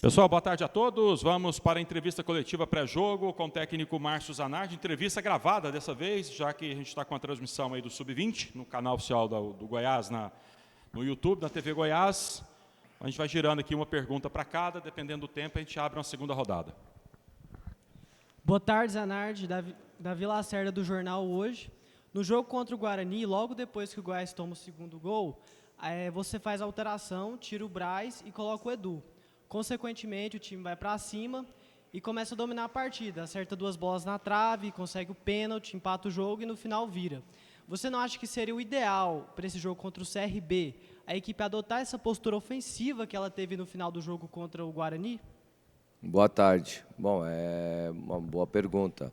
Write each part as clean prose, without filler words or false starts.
Pessoal, boa tarde a todos. Vamos para a entrevista coletiva pré-jogo com o técnico Márcio Zanardi. Entrevista gravada dessa vez, já que a gente está com a transmissão aí do Sub-20, no canal oficial do Goiás, no YouTube, na TV Goiás. A gente vai girando aqui uma pergunta para cada, dependendo do tempo, a gente abre uma segunda rodada. Boa tarde, Zanardi, Davi Lacerda, do Jornal Hoje. No jogo contra o Guarani, logo depois que o Goiás toma o segundo gol, você faz a alteração, tira o Braz e coloca o Edu. Consequentemente, o time vai para cima e começa a dominar a partida. Acerta 2 bolas na trave, consegue o pênalti, empata o jogo e no final vira. Você não acha que seria o ideal para esse jogo contra o CRB a equipe adotar essa postura ofensiva que ela teve no final do jogo contra o Guarani? Boa tarde. Bom, é uma boa pergunta.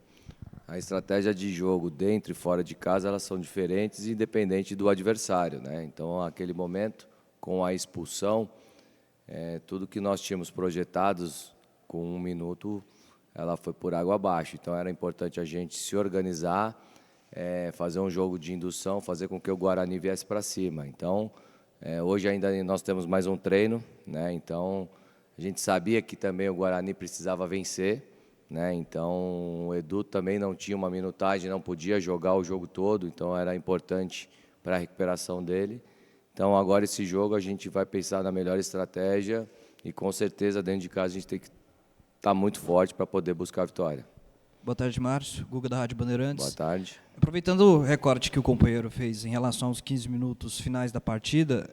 A estratégia de jogo dentro e fora de casa, elas são diferentes independente do adversário, né? Então, naquele momento, com a expulsão, tudo que nós tínhamos projetados com 1 minuto, ela foi por água abaixo. Então, era importante a gente se organizar, fazer um jogo de indução, fazer com que o Guarani viesse para cima. Então, hoje ainda nós temos mais um treino, né? Então, a gente sabia que também o Guarani precisava vencer, né? Então, o Edu também não tinha uma minutagem, não podia jogar o jogo todo, então era importante para a recuperação dele. Então, agora esse jogo a gente vai pensar na melhor estratégia e, com certeza, dentro de casa a gente tem que estar muito forte para poder buscar a vitória. Boa tarde, Márcio. Guga da Rádio Bandeirantes. Boa tarde. Aproveitando o recorte que o companheiro fez em relação aos 15 minutos finais da partida,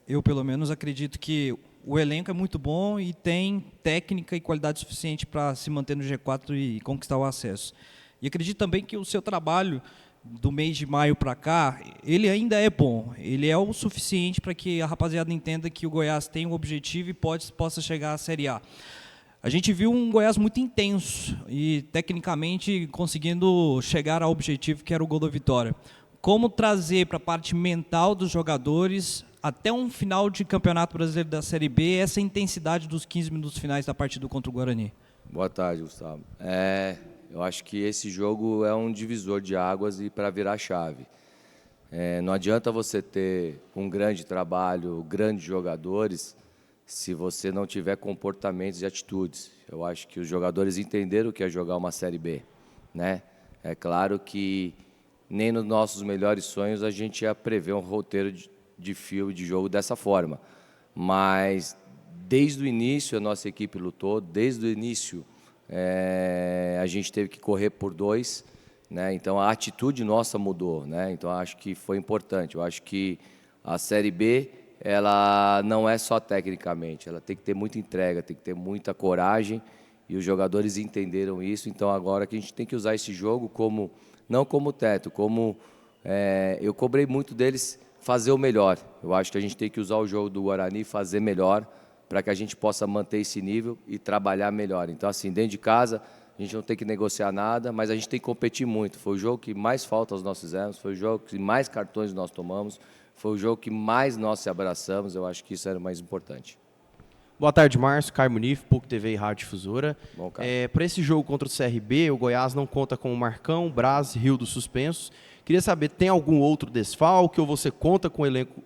eu, pelo menos, acredito que o elenco é muito bom e tem técnica e qualidade suficiente para se manter no G4 e conquistar o acesso. E acredito também que o seu trabalho do mês de maio para cá, ele ainda é bom. Ele é o suficiente para que a rapaziada entenda que o Goiás tem um objetivo e possa chegar à Série A. A gente viu um Goiás muito intenso e, tecnicamente, conseguindo chegar ao objetivo que era o gol da vitória. Como trazer para a parte mental dos jogadores, até um final de Campeonato Brasileiro da Série B, essa intensidade dos 15 minutos finais da partida contra o Guarani? Boa tarde, Gustavo. Eu acho que esse jogo é um divisor de águas e para virar chave. Não adianta você ter um grande trabalho, grandes jogadores, se você não tiver comportamentos e atitudes. Eu acho que os jogadores entenderam o que é jogar uma Série B, né? É claro que nem nos nossos melhores sonhos a gente ia prever um roteiro de fio de jogo dessa forma. Mas desde o início a nossa equipe lutou, desde o início a gente teve que correr por 2, né? Então a atitude nossa mudou, né? Então acho que foi importante. Eu acho que a Série B ela não é só tecnicamente, ela tem que ter muita entrega, tem que ter muita coragem e os jogadores entenderam isso. Então agora que a gente tem que usar esse jogo como não como teto, como eu cobrei muito deles fazer o melhor. Eu acho que a gente tem que usar o jogo do Guarani e fazer melhor para que a gente possa manter esse nível e trabalhar melhor. Então, assim, dentro de casa, a gente não tem que negociar nada, mas a gente tem que competir muito. Foi o jogo que mais faltas nós fizemos, foi o jogo que mais cartões nós tomamos, foi o jogo que mais nós se abraçamos. Eu acho que isso era o mais importante. Boa tarde, Márcio. Caio Munif, PUC TV e Rádio Difusora. Bom, Caio. Para esse jogo contra o CRB, o Goiás não conta com o Marcão, Braz, Rio dos suspensos. Queria saber, tem algum outro desfalque ou você conta com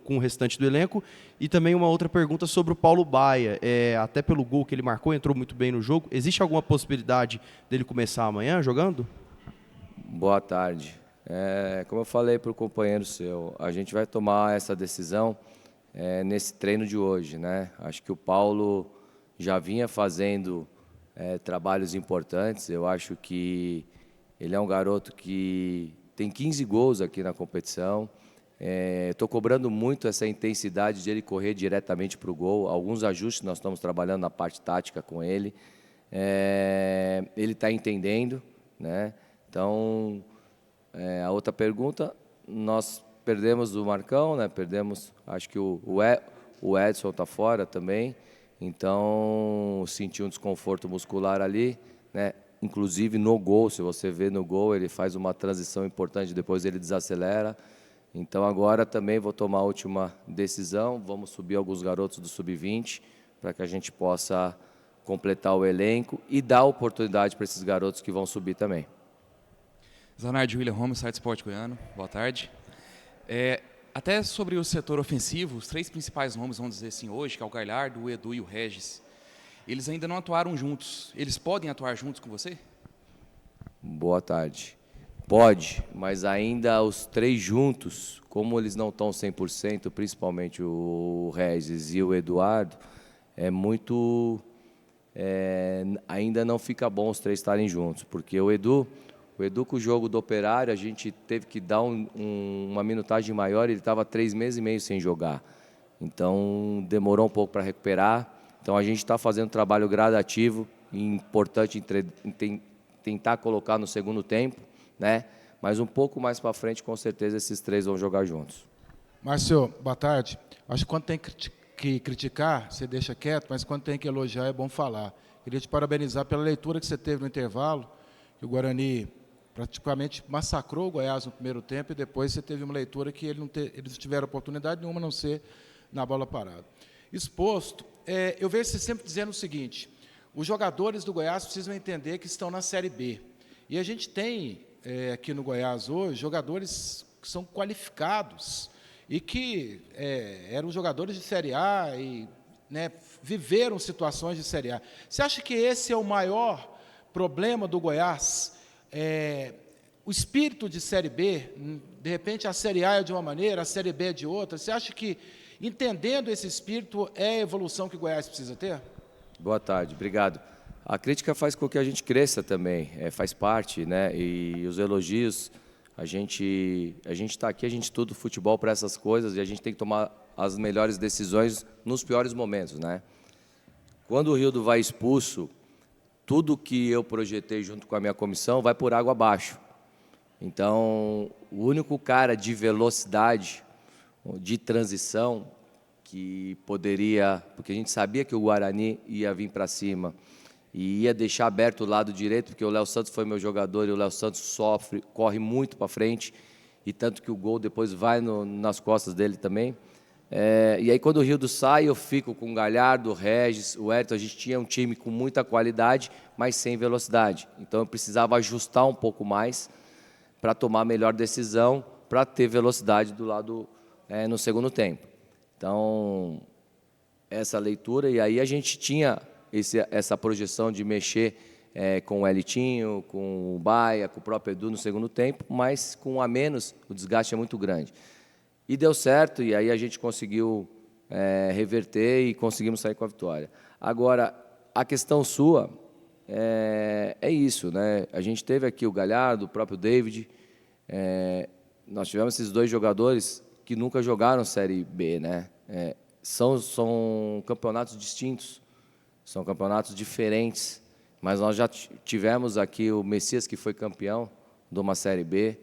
o restante do elenco? E também uma outra pergunta sobre o Paulo Baia. Até pelo gol que ele marcou, entrou muito bem no jogo. Existe alguma possibilidade dele começar amanhã jogando? Boa tarde. Como eu falei para o companheiro seu, a gente vai tomar essa decisão nesse treino de hoje, né? Acho que o Paulo já vinha fazendo trabalhos importantes. Eu acho que ele é um garoto que tem 15 gols aqui na competição. Estou cobrando muito essa intensidade de ele correr diretamente para o gol. Alguns ajustes nós estamos trabalhando na parte tática com ele. Ele está entendendo, né? Então, a outra pergunta, nós perdemos o Marcão, né? Perdemos, acho que o Edson está fora também. Então, senti um desconforto muscular ali, né? Inclusive no gol, se você vê no gol, ele faz uma transição importante, depois ele desacelera. Então agora também vou tomar a última decisão, vamos subir alguns garotos do Sub-20 para que a gente possa completar o elenco e dar oportunidade para esses garotos que vão subir também. Zanardi, William Holmes, site Sport Goiano, boa tarde. Até sobre o setor ofensivo, os 3 principais nomes, vamos dizer assim, hoje, que é o Galhardo, o Edu e o Regis. Eles ainda não atuaram juntos. Eles podem atuar juntos com você? Boa tarde. Pode, mas ainda os três juntos, como eles não estão 100%, principalmente o Regis e o Eduardo, é muito... ainda não fica bom os três estarem juntos, porque o Edu com o jogo do Operário, a gente teve que dar uma minutagem maior, ele estava 3 meses e meio sem jogar. Então, demorou um pouco para recuperar. Então, a gente está fazendo um trabalho gradativo, importante tentar colocar no segundo tempo, né? Mas um pouco mais para frente, com certeza, esses três vão jogar juntos. Márcio, boa tarde. Acho que quando tem que criticar, você deixa quieto, mas quando tem que elogiar, é bom falar. Queria te parabenizar pela leitura que você teve no intervalo, que o Guarani praticamente massacrou o Goiás no primeiro tempo, e depois você teve uma leitura que eles não tiveram oportunidade nenhuma, a não ser na bola parada. Exposto, eu vejo você sempre dizendo o seguinte: os jogadores do Goiás precisam entender que estão na Série B. E a gente tem aqui no Goiás hoje jogadores que são qualificados e que eram jogadores de Série A e, né, viveram situações de Série A. Você acha que esse é o maior problema do Goiás? O espírito de Série B, de repente a Série A é de uma maneira, a Série B é de outra. Você acha que, entendendo esse espírito, é a evolução que o Goiás precisa ter? Boa tarde, obrigado. A crítica faz com que a gente cresça também, faz parte, né? E os elogios, a gente está aqui, a gente estuda o futebol para essas coisas e a gente tem que tomar as melhores decisões nos piores momentos, né? Quando o Rildo vai expulso, tudo que eu projetei junto com a minha comissão vai por água abaixo. Então, o único cara de velocidade, de transição, que poderia, porque a gente sabia que o Guarani ia vir para cima e ia deixar aberto o lado direito, porque o Léo Santos foi meu jogador e o Léo Santos corre muito para frente, e tanto que o gol depois vai nas costas dele também. E aí, quando o Rildo sai, eu fico com o Galhardo, o Regis, o Hérito. A gente tinha um time com muita qualidade, mas sem velocidade. Então, eu precisava ajustar um pouco mais para tomar a melhor decisão, para ter velocidade do lado no segundo tempo. Então, essa leitura, e aí a gente tinha essa projeção de mexer com o Elitinho, com o Baia, com o próprio Edu no segundo tempo, mas com um a menos, o desgaste é muito grande. E deu certo, e aí a gente conseguiu reverter e conseguimos sair com a vitória. Agora, a questão sua é isso, né? A gente teve aqui o Galhardo, o próprio David, nós tivemos esses dois jogadores que nunca jogaram Série B, né? São campeonatos distintos, são campeonatos diferentes, mas nós já tivemos aqui o Messias, que foi campeão de uma Série B.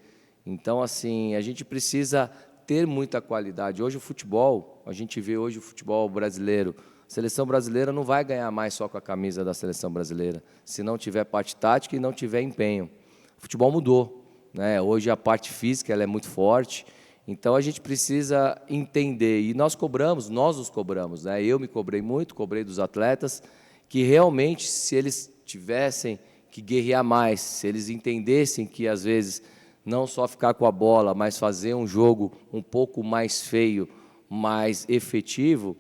Então, assim, a gente precisa ter muita qualidade. Hoje o futebol, a gente vê hoje o futebol brasileiro, a seleção brasileira não vai ganhar mais só com a camisa da seleção brasileira, se não tiver parte tática e não tiver empenho. O futebol mudou, né? Hoje a parte física ela é muito forte, então a gente precisa entender, e nós os cobramos, né? Eu me cobrei muito, cobrei dos atletas, que realmente, se eles tivessem que guerrear mais, se eles entendessem que, às vezes, não só ficar com a bola, mas fazer um jogo um pouco mais feio, mais efetivo,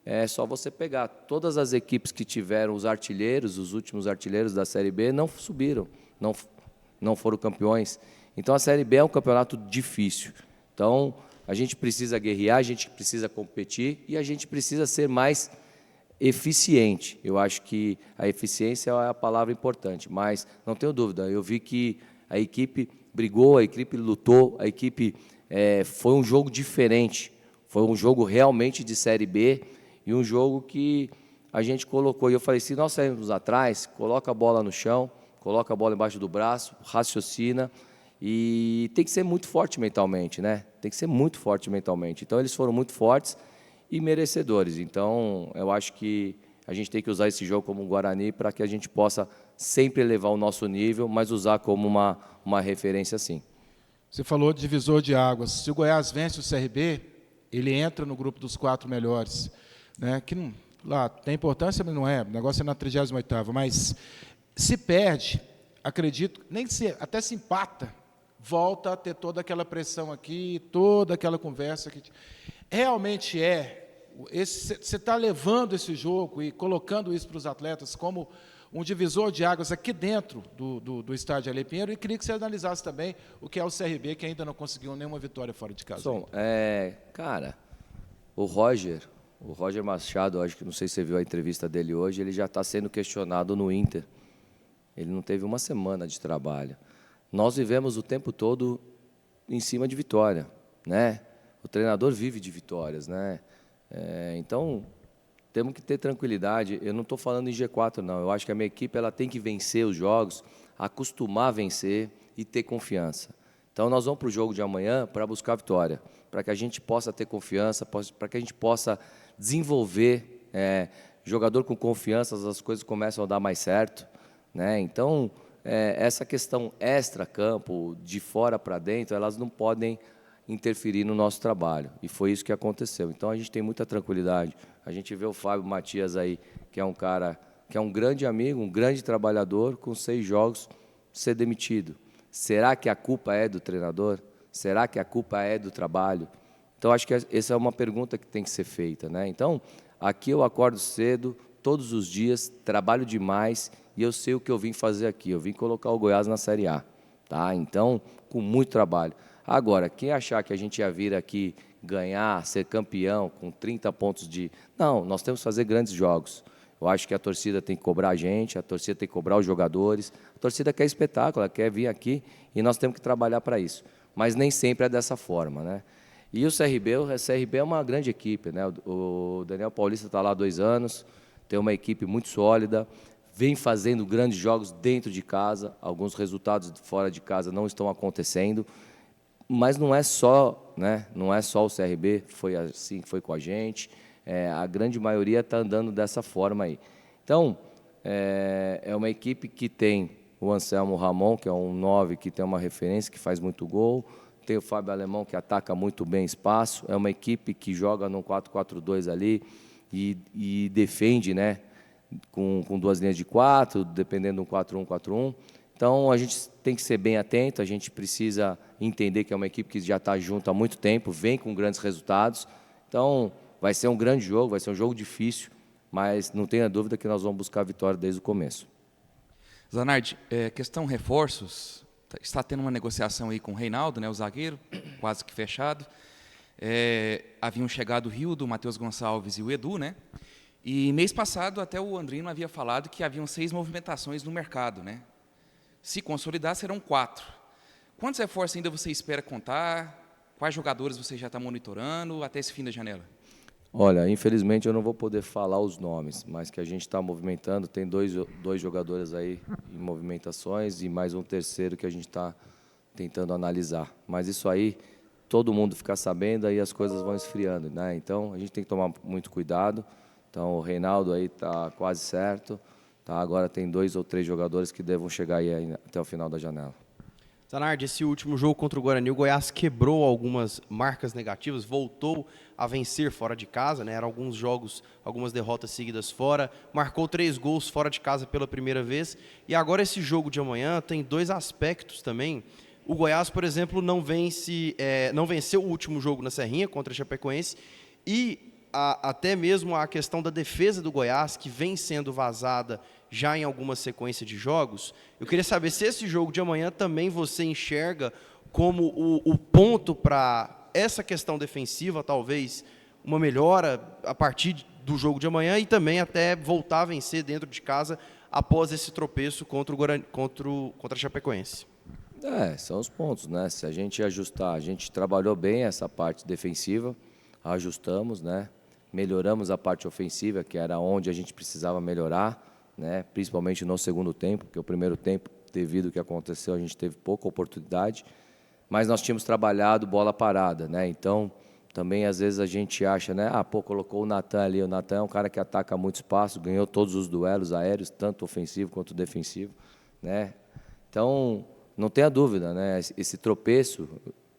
é só você pegar. Todas as equipes que tiveram os artilheiros, os últimos artilheiros da Série B, não subiram, não foram campeões. Então, a Série B é um campeonato difícil. Então, a gente precisa guerrear, a gente precisa competir e a gente precisa ser mais eficiente. Eu acho que a eficiência é a palavra importante, mas não tenho dúvida, eu vi que a equipe brigou, a equipe lutou, a equipe foi um jogo diferente, foi um jogo realmente de Série B e um jogo que a gente colocou, e eu falei, se nós sairmos atrás, coloca a bola no chão, coloca a bola embaixo do braço, raciocina, e tem que ser muito forte mentalmente, né? Tem que ser muito forte mentalmente. Então, eles foram muito fortes e merecedores. Então, eu acho que a gente tem que usar esse jogo como um Guarani para que a gente possa sempre elevar o nosso nível, mas usar como uma referência, sim. Você falou de divisor de águas. Se o Goiás vence o CRB, ele entra no grupo dos 4 melhores, né? Que não, lá tem importância, mas não é. O negócio é na 38ª. Mas se perde, acredito, até se empata, volta a ter toda aquela pressão aqui, toda aquela conversa que realmente você está levando esse jogo e colocando isso para os atletas como um divisor de águas aqui dentro do estádio Alê Pinheiro, e queria que você analisasse também o que é o CRB, que ainda não conseguiu nenhuma vitória fora de casa. Cara, o Roger Machado, acho que não sei se você viu a entrevista dele hoje, ele já está sendo questionado no Inter. Ele não teve uma semana de trabalho. Nós vivemos o tempo todo em cima de vitória, né? O treinador vive de vitórias, né? Então, temos que ter tranquilidade. Eu não estou falando em G4, não. Eu acho que a minha equipe ela tem que vencer os jogos, acostumar a vencer e ter confiança. Então, nós vamos para o jogo de amanhã para buscar a vitória, para que a gente possa ter confiança, para que a gente possa desenvolver jogador com confiança, as coisas começam a dar mais certo, né? Então, essa questão extra-campo, de fora para dentro, elas não podem interferir no nosso trabalho. E foi isso que aconteceu. Então, a gente tem muita tranquilidade. A gente vê o Fábio Matias aí, que é um cara, que é um grande amigo, um grande trabalhador, com 6 jogos, ser demitido. Será que a culpa é do treinador? Será que a culpa é do trabalho? Então, acho que essa é uma pergunta que tem que ser feita, né? Então, aqui eu acordo cedo, todos os dias, trabalho demais, e eu sei o que eu vim fazer aqui. Eu vim colocar o Goiás na Série A, tá? Então, com muito trabalho. Agora, quem achar que a gente ia vir aqui ganhar, ser campeão com 30 pontos de... Não, nós temos que fazer grandes jogos. Eu acho que a torcida tem que cobrar a gente, a torcida tem que cobrar os jogadores. A torcida quer espetáculo, ela quer vir aqui e nós temos que trabalhar para isso. Mas nem sempre é dessa forma, né? E o CRB é uma grande equipe, né? O Daniel Paulista está lá há 2 anos, tem uma equipe muito sólida, vem fazendo grandes jogos dentro de casa, alguns resultados fora de casa não estão acontecendo, mas não é só, né? Não é só o CRB, foi assim que foi com a gente, a grande maioria está andando dessa forma aí. Então, é uma equipe que tem o Anselmo Ramon, que é um 9, que tem uma referência, que faz muito gol, tem o Fábio Alemão, que ataca muito bem espaço, é uma equipe que joga no 4-4-2 ali e defende, né? Com 2 linhas de 4, dependendo do 4-1-4-1. Então, a gente tem que ser bem atento, a gente precisa entender que é uma equipe que já está junto há muito tempo, vem com grandes resultados. Então, vai ser um grande jogo, vai ser um jogo difícil, mas não tenha dúvida que nós vamos buscar a vitória desde o começo. Zanardi, questão reforços, está tendo uma negociação aí com o Reinaldo, né, o zagueiro, quase que fechado. Haviam chegado o Rildo, o Matheus Gonçalves e o Edu, né? E mês passado até o Andrino havia falado que haviam 6 movimentações no mercado, né? Se consolidar, serão 4. Quantos reforços ainda você espera contar? Quais jogadores você já está monitorando até esse fim da janela? Olha, infelizmente eu não vou poder falar os nomes, mas que a gente está movimentando, tem dois jogadores aí em movimentações e mais um terceiro que a gente está tentando analisar. Mas isso aí, todo mundo fica sabendo, aí as coisas vão esfriando, né? Então, a gente tem que tomar muito cuidado. Então, o Reinaldo aí está quase certo. Tá? Agora tem 2 ou 3 jogadores que devam chegar aí até o final da janela. Zanardi, esse último jogo contra o Guarani, o Goiás quebrou algumas marcas negativas, voltou a vencer fora de casa, né? Eram alguns jogos, algumas derrotas seguidas fora, marcou 3 gols fora de casa pela primeira vez, e agora esse jogo de amanhã tem 2 aspectos também. O Goiás, por exemplo, não venceu o último jogo na Serrinha contra a Chapecoense, e até mesmo a questão da defesa do Goiás, que vem sendo vazada já em alguma sequência de jogos. Eu queria saber se esse jogo de amanhã também você enxerga como o ponto para essa questão defensiva, talvez uma melhora a partir do jogo de amanhã e também até voltar a vencer dentro de casa após esse tropeço contra a Chapecoense. São os pontos, né? Se a gente ajustar, a gente trabalhou bem essa parte defensiva, ajustamos, né? Melhoramos a parte ofensiva, que era onde a gente precisava melhorar, né? Principalmente no segundo tempo, porque o primeiro tempo, devido ao que aconteceu, a gente teve pouca oportunidade, mas nós tínhamos trabalhado bola parada, né? Então, também às vezes a gente acha, né? Colocou o Natan ali, o Natan é um cara que ataca muito espaço, ganhou todos os duelos aéreos, tanto ofensivo quanto defensivo, né? Então, não tenha dúvida, né? Esse tropeço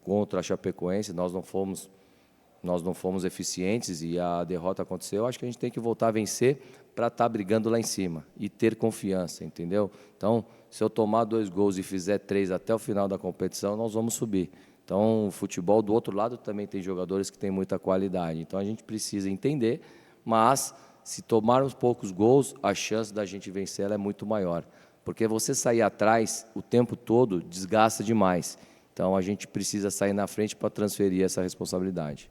contra a Chapecoense, nós não fomos eficientes e a derrota aconteceu. Acho que a gente tem que voltar a vencer para estar brigando lá em cima e ter confiança, entendeu? Então, se eu tomar 2 gols e fizer 3 até o final da competição, nós vamos subir. Então, o futebol do outro lado também tem jogadores que têm muita qualidade. Então, a gente precisa entender, mas se tomarmos poucos gols, a chance da gente vencer ela é muito maior. Porque você sair atrás o tempo todo desgasta demais. Então, a gente precisa sair na frente para transferir essa responsabilidade.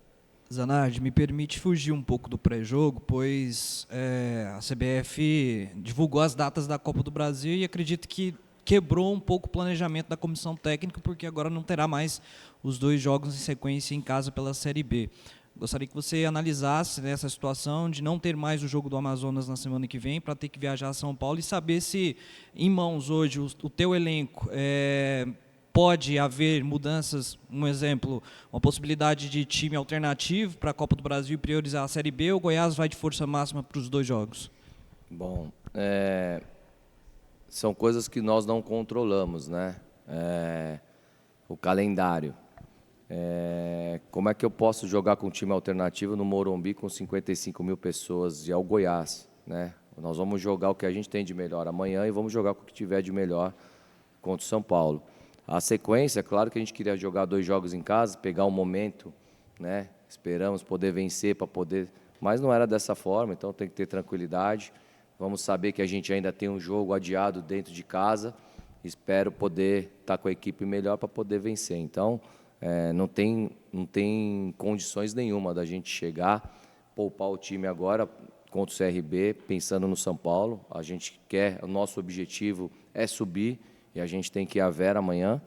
Zanardi, me permite fugir um pouco do pré-jogo, pois a CBF divulgou as datas da Copa do Brasil e acredito que quebrou um pouco o planejamento da comissão técnica, porque agora não terá mais os 2 jogos em sequência em casa pela Série B. Gostaria que você analisasse essa situação de não ter mais o jogo do Amazonas na semana que vem, para ter que viajar a São Paulo, e saber se em mãos hoje o teu elenco pode haver mudanças, um exemplo, uma possibilidade de time alternativo para a Copa do Brasil e priorizar a Série B, ou o Goiás vai de força máxima para os 2 jogos? Bom, são coisas que nós não controlamos, né? O calendário. Como é que eu posso jogar com um time alternativo no Morumbi com 55 mil pessoas e ao Goiás, né? Nós vamos jogar o que a gente tem de melhor amanhã e vamos jogar com o que tiver de melhor contra o São Paulo. A sequência, claro que a gente queria jogar 2 jogos em casa, pegar um momento, né? Esperamos poder vencer para poder, mas não era dessa forma, então tem que ter tranquilidade. Vamos saber que a gente ainda tem um jogo adiado dentro de casa. Espero poder estar com a equipe melhor para poder vencer. Então, não tem condições nenhuma da gente chegar, poupar o time agora contra o CRB, pensando no São Paulo. A gente quer, o nosso objetivo é subir e a gente tem que ir à Vera amanhã.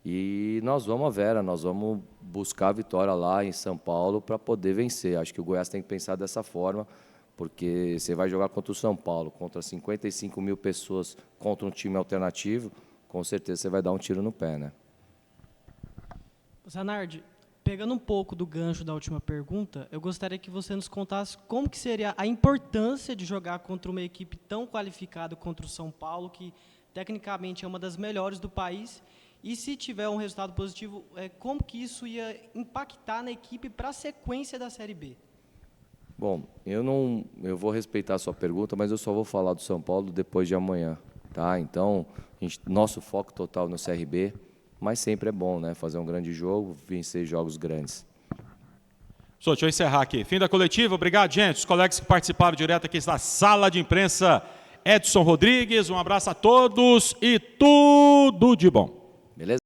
E nós vamos à Vera, nós vamos buscar a vitória lá em São Paulo para poder vencer. Acho que o Goiás tem que pensar dessa forma, porque você vai jogar contra o São Paulo, contra 55 mil pessoas, contra um time alternativo, com certeza você vai dar um tiro no pé, né? Zanardi, pegando um pouco do gancho da última pergunta, eu gostaria que você nos contasse como que seria a importância de jogar contra uma equipe tão qualificada contra o São Paulo, que tecnicamente é uma das melhores do país, e se tiver um resultado positivo, como que isso ia impactar na equipe para a sequência da Série B? Bom, eu vou respeitar a sua pergunta, mas eu só vou falar do São Paulo depois de amanhã, tá? Então, nosso foco total no CRB, mas sempre é bom, né? Fazer um grande jogo, vencer jogos grandes. Pessoal, deixa eu encerrar aqui. Fim da coletiva. Obrigado, gente. Os colegas que participaram direto aqui da sala de imprensa. Edson Rodrigues, um abraço a todos e tudo de bom. Beleza?